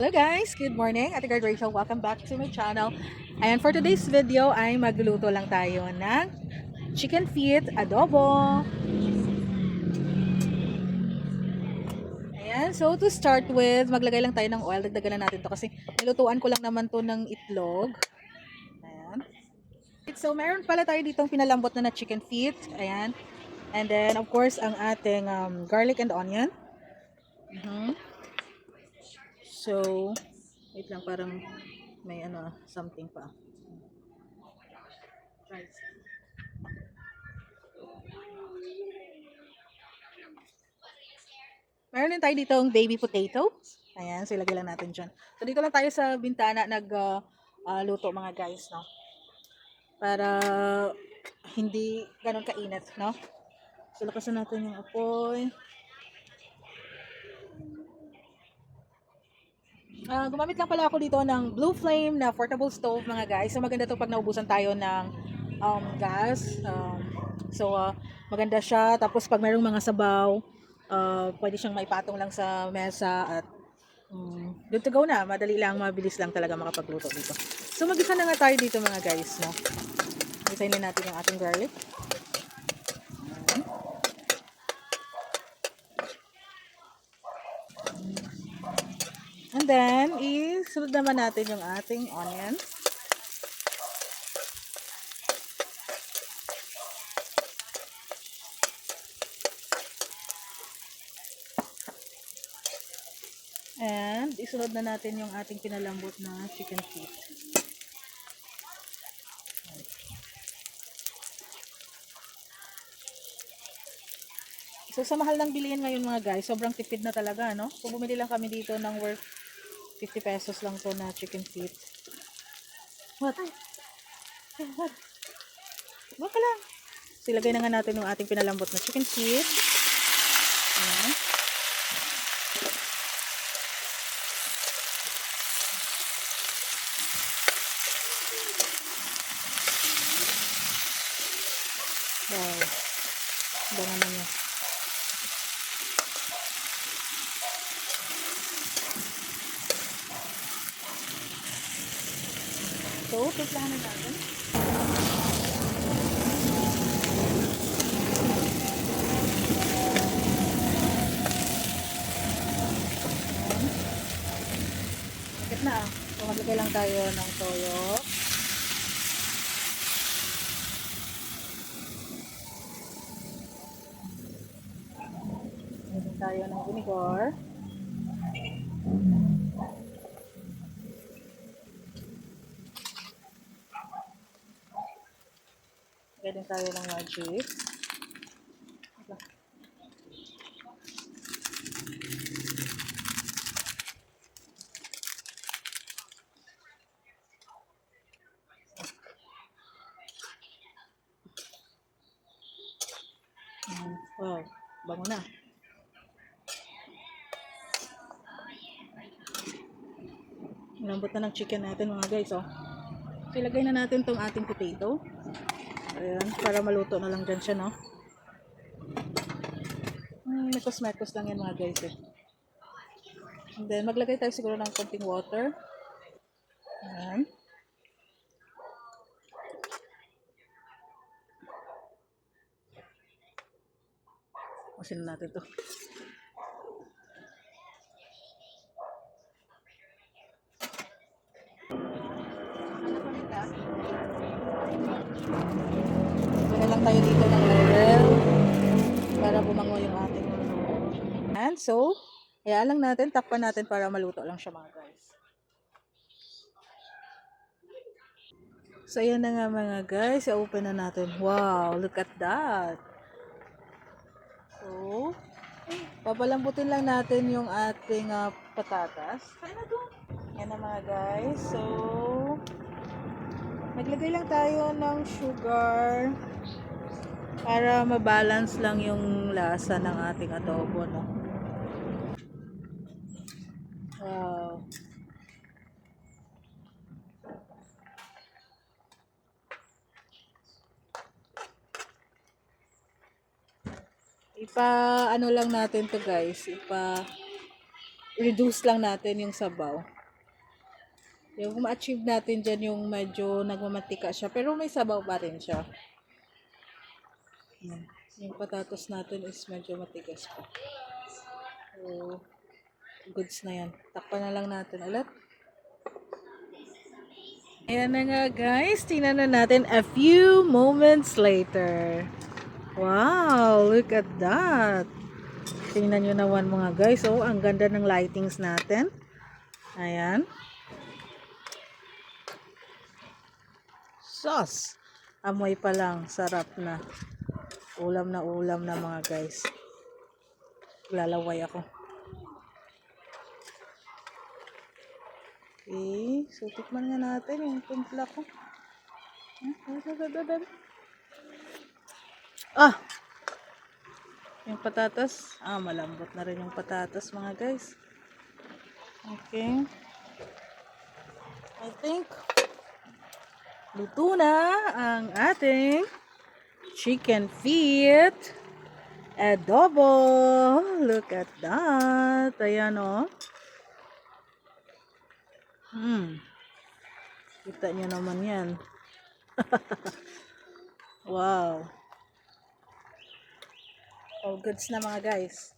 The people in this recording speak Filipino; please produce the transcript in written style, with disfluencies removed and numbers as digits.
Hello guys, good morning. Ate Guard Rachel, welcome back to my channel. Ayan, for today's video ay magluluto lang tayo ng chicken feet adobo. Ayan, so to start with, maglagay lang tayo ng oil. Dagdagan na natin to kasi nilutuan ko lang naman to ng itlog. Ayan. So meron pala tayo ditong pinalambot na chicken feet. Ayan. And then of course ang ating garlic and onion. So, wait lang, parang may something pa. Rice. Meron din tayo dito ang baby potato. Ayan, so ilagay lang natin dyan. So dito lang tayo sa bintana luto mga guys, no? Para hindi ganun kainit, no? So lakasan natin yung apoy. Gumamit lang pala ako dito ng Blue Flame na portable stove mga guys. So maganda to pag naubusan tayo ng gas. Maganda siya. Tapos pag mayroong mga sabaw, pwede siyang maipatong lang sa mesa at good to go na. Madali lang, mabilis lang talaga makapagluto dito. So mag-isa na nga tayo dito mga guys, no? Isayin na natin yung ating garlic. And then, isunod naman natin yung ating onions. And isunod na natin yung ating pinalambot na chicken feet. So sa mahal ng bilihin ngayon mga guys, sobrang tipid na talaga, no? Kung bumili lang kami dito ng worth 50 pesos lang to na chicken feet. What? What? Baka lang. So ilagay na nga natin yung ating pinalambot na chicken feet. Ayan. Wow. Bangan na niya. So, tiplahan na natin. Bakit na ah. So, maglagay lang tayo ng toyo. Maglagay tayo ng vinegar. Maglagay din tayo ng magic. Wow, bango na. Lambot na ng chicken natin mga guys, oh. So, ilagay na natin tong ating potato. Ayan, para maluto na lang dyan siya, no? Mekos-mekos lang yan mga guys, eh. And then, maglagay tayo siguro ng konting water. Ayan. Usin natin to. Lagyan lang tayo dito ng laurel para bumango yung ating and so, hayaan lang natin, takpan natin para maluto lang siya mga guys. So, ayan na nga mga guys, i-open na natin. Wow, look at that. So, papalambutin lang natin yung ating patatas. Yan na mga guys. So, maglagay lang tayo ng sugar para mabalance lang yung lasa ng ating adobo, no? Wow. Ano lang natin to guys. reduce lang natin yung sabaw. Yung ma-achieve natin dyan yung medyo nagmamantika siya, pero may sabaw pa rin siya. Yan. Yung patatos natin is medyo matigas pa. So, goods na yan. Takpan na lang natin ulit. Ayan na nga guys, tingnan na natin a few moments later. Wow, look at that. Tingnan nyo naman mga guys, oh, ang ganda ng lightings natin. Ayan. Sauce. Amoy pa lang, sarap na. Ulam na mga guys. Lalaway ako. Okay, so tikman nga natin yung timpla ko. Ah! Yung patatas. Malambot na rin yung patatas mga guys. Okay. I think luto na ang ating chicken feet adobo. Look at that. Ayan o. Kita nyo naman yan. Wow. All goods na mga guys.